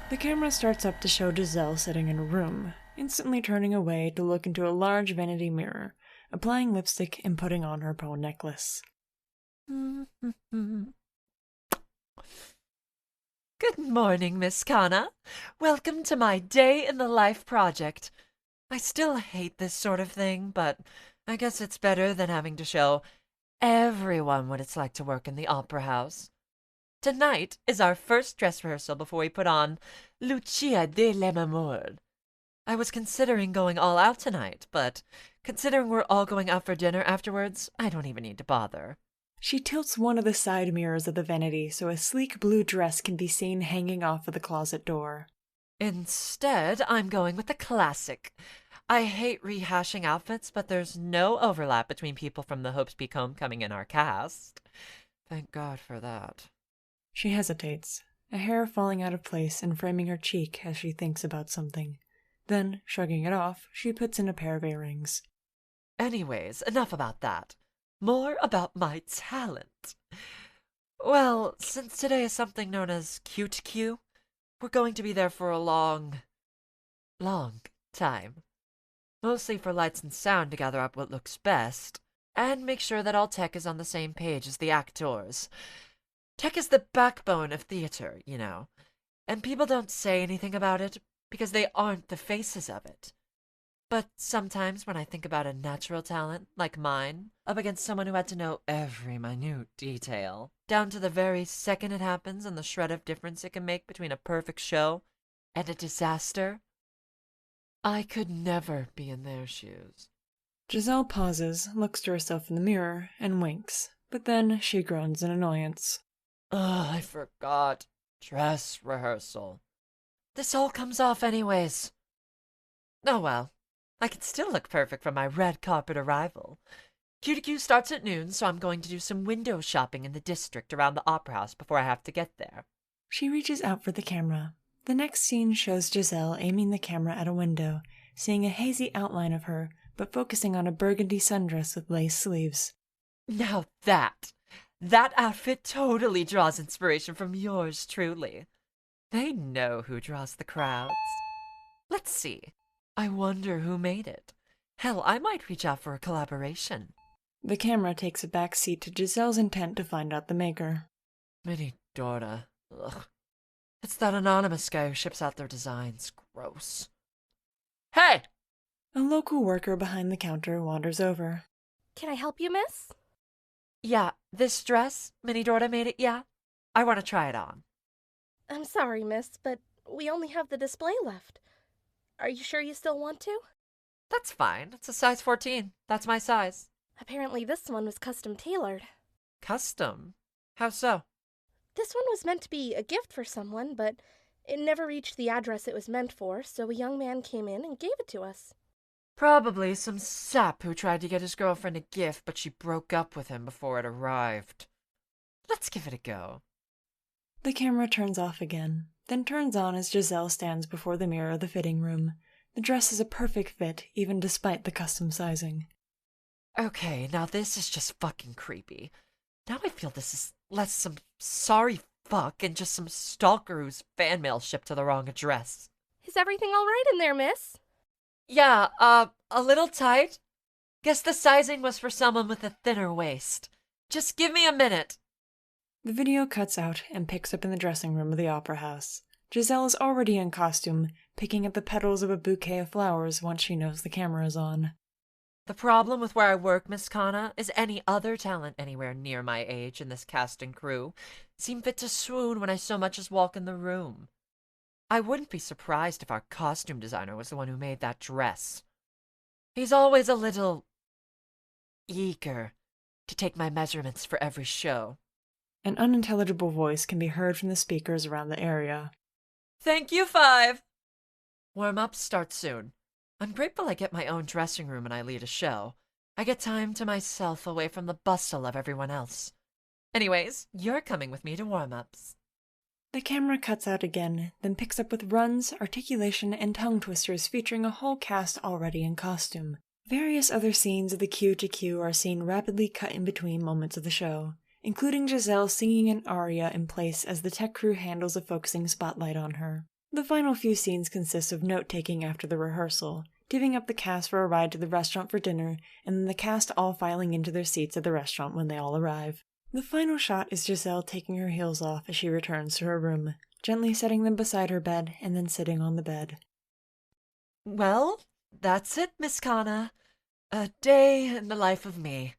The camera starts up to show Giselle sitting in a room, instantly turning away to look into a large vanity mirror, applying lipstick and putting on her pearl necklace. Good morning, Miss Kanna. Welcome to my Day in the Life project. I still hate this sort of thing, but I guess it's better than having to show everyone what it's like to work in the opera house. Tonight is our first dress rehearsal before we put on Lucia de l'Amour. I was considering going all out tonight, but considering we're all going out for dinner afterwards, I don't even need to bother. She tilts one of the side mirrors of the vanity so a sleek blue dress can be seen hanging off of the closet door. Instead, I'm going with the classic. I hate rehashing outfits, but there's no overlap between people from the Hopes Peak Homecoming in our cast. Thank God for that. She hesitates, a hair falling out of place and framing her cheek as she thinks about something. Then, shrugging it off, she puts in a pair of earrings. Anyways, enough about that. More about my talent. Well, since today is something known as Q2Q, we're going to be there for a long time. Mostly for lights and sound to gather up what looks best, and make sure that all tech is on the same page as the actors. Tech is the backbone of theater, you know, and people don't say anything about it because they aren't the faces of it. But sometimes when I think about a natural talent, like mine, up against someone who had to know every minute detail, down to the very second it happens and the shred of difference it can make between a perfect show and a disaster, I could never be in their shoes. Giselle pauses, looks to herself in the mirror, and winks, but then she groans in annoyance. Ugh, I forgot. Dress rehearsal. This all comes off anyways. Oh well. I can still look perfect for my red carpet arrival. Q2Q starts at noon, so I'm going to do some window shopping in the district around the opera house before I have to get there. She reaches out for the camera. The next scene shows Giselle aiming the camera at a window, seeing a hazy outline of her, but focusing on a burgundy sundress with lace sleeves. Now that outfit totally draws inspiration from yours truly. They know who draws the crowds. Let's see. I wonder who made it. Hell, I might reach out for a collaboration. The camera takes a back seat to Giselle's intent to find out the maker. Mini Dorda. Ugh. It's that anonymous guy who ships out their designs. Gross. Hey! A local worker behind the counter wanders over. Can I help you, miss? Yeah, this dress, Mini Dorda made it, yeah? I want to try it on. I'm sorry, miss, but we only have the display left. Are you sure you still want to? That's fine. It's a size 14. That's my size. Apparently this one was custom tailored. Custom? How so? This one was meant to be a gift for someone, but it never reached the address it was meant for, so a young man came in and gave it to us. Probably some sap who tried to get his girlfriend a gift, but she broke up with him before it arrived. Let's give it a go. The camera turns off again, then turns on as Giselle stands before the mirror of the fitting room. The dress is a perfect fit, even despite the custom sizing. Okay, now this is just fucking creepy. Now I feel this is less some sorry fuck and just some stalker whose fan mail shipped to the wrong address. Is everything all right in there, miss? Yeah, a little tight. Guess the sizing was for someone with a thinner waist. Just give me a minute. The video cuts out and picks up in the dressing room of the opera house. Giselle is already in costume, picking at the petals of a bouquet of flowers once she knows the camera is on. The problem with where I work, Miss Kanna, is any other talent anywhere near my age in this cast and crew seem fit to swoon when I so much as walk in the room. I wouldn't be surprised if our costume designer was the one who made that dress. He's always a little eager to take my measurements for every show. An unintelligible voice can be heard from the speakers around the area. Thank you, 5. Warm-ups start soon. I'm grateful I get my own dressing room when I lead a show. I get time to myself away from the bustle of everyone else. Anyways, you're coming with me to warm-ups. The camera cuts out again, then picks up with runs, articulation, and tongue twisters featuring a whole cast already in costume. Various other scenes of the Q2Q are seen rapidly cut in between moments of the show, including Giselle singing an aria in place as the tech crew handles a focusing spotlight on her. The final few scenes consist of note-taking after the rehearsal, divvying up the cast for a ride to the restaurant for dinner, and then the cast all filing into their seats at the restaurant when they all arrive. The final shot is Giselle taking her heels off as she returns to her room, gently setting them beside her bed and then sitting on the bed. Well, that's it, Miss Kanna. A day in the life of me.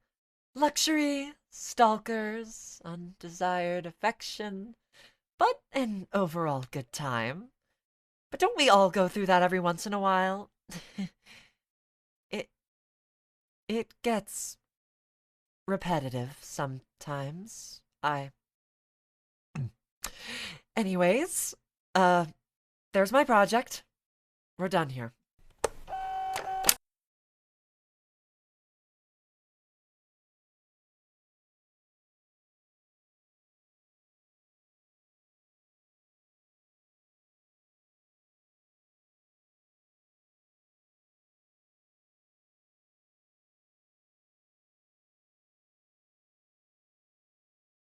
Luxury, stalkers, undesired affection, but an overall good time. But don't we all go through that every once in a while? it it gets repetitive sometimes. Anyways, there's my project. We're done here.